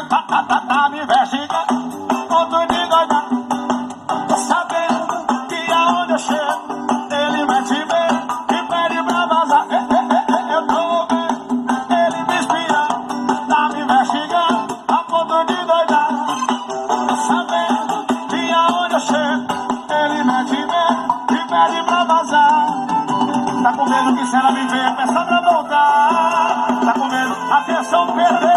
tá me investigando, ponto de doidar. Tô sabendo que aonde eu chego, ele mete medo e pede pra vazar. Eu tô vendo, ele me espirando, tá me investigando, a ponto de doidar. Tô sabendo que aonde eu chego, ele mete medo e pede pra vazar. Tá com medo que se ela me ver, peça pra voltar. Tá com medo, atenção, perder.